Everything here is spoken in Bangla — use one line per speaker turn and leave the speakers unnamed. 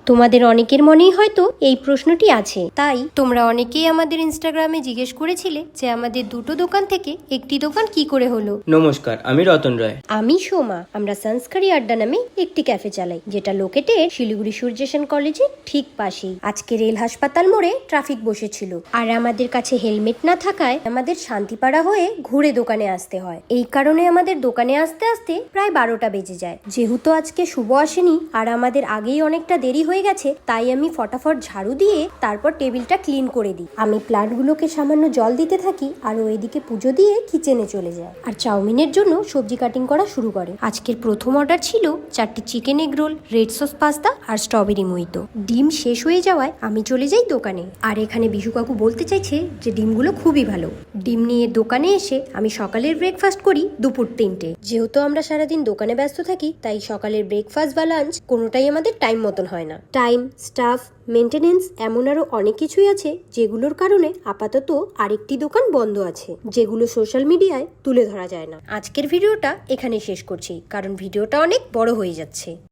তোমাদের অনেকের মনেই হয়তো এই প্রশ্নটি আছে, তাই তোমরা অনেকেই আমাদের ইনস্টাগ্রামে জিজ্ঞেস করেছিলে যে আমাদের দুটো দোকান থেকে একটি দোকান কি করে হলো।
নমস্কার, আমি রতন রায়।
আমি সোমা। আমরা সংস্কারি আড্ডা নামে একটি ক্যাফে চালাই, যেটা লোকেটেড শিলিগুড়ি সূর্যসেন কলেজের ঠিক পাশেই। আজকে রেল হাসপাতাল মোড়ে ট্রাফিক বসেছিল, আর আমাদের কাছে হেলমেট না থাকায় আমাদের শান্তিপাড়া হয়ে ঘুরে দোকানে আসতে হয়। এই কারণে আমাদের দোকানে আসতে আসতে প্রায় 12টা বেজে যায়। যেহেতু আজকে শুভ আসেনি আর আমাদের আগেই অনেকটা দেরি হয়ে গেছে, তাই আমি ফটাফট ঝাড়ু দিয়ে তারপর টেবিলটা ক্লিন করে দিই। আমি প্লান্টগুলোকে সামান্য জল দিতে থাকি আর ওইদিকে পুজো দিয়ে কিচেনে চলে যায় আর চাউমিনের জন্য সবজি কাটিং করা শুরু করে। আজকের প্রথম অর্ডার ছিল 4টি chicken egg roll, red sauce pasta আর স্ট্রবেরি মোহিতো। ডিম শেষ হয়ে যাওয়ায় আমি চলে যাই দোকানে। আর এখানে বিশু কাকু বলতে চাইছে যে ডিমগুলো খুবই ভালো। ডিম নিয়ে দোকানে এসে আমি সকালের ব্রেকফাস্ট করি দুপুর 3টে। যেহেতু আমরা সারাদিন দোকানে ব্যস্ত থাকি, তাই সকালের ব্রেকফাস্ট বা লাঞ্চ কোনোটাই আমাদের টাইম মতন হয় না। টাইম, স্টাফ, মেনটেনেন্স, এমন আরো অনেক কিছুই আছে যেগুলোর কারণে আপাতত আরেকটি দোকান বন্ধ আছে, যেগুলো সোশ্যাল মিডিয়ায় তুলে ধরা যায় না। আজকের ভিডিওটা এখানে শেষ করছি, কারণ ভিডিওটা অনেক বড় হয়ে যাচ্ছে।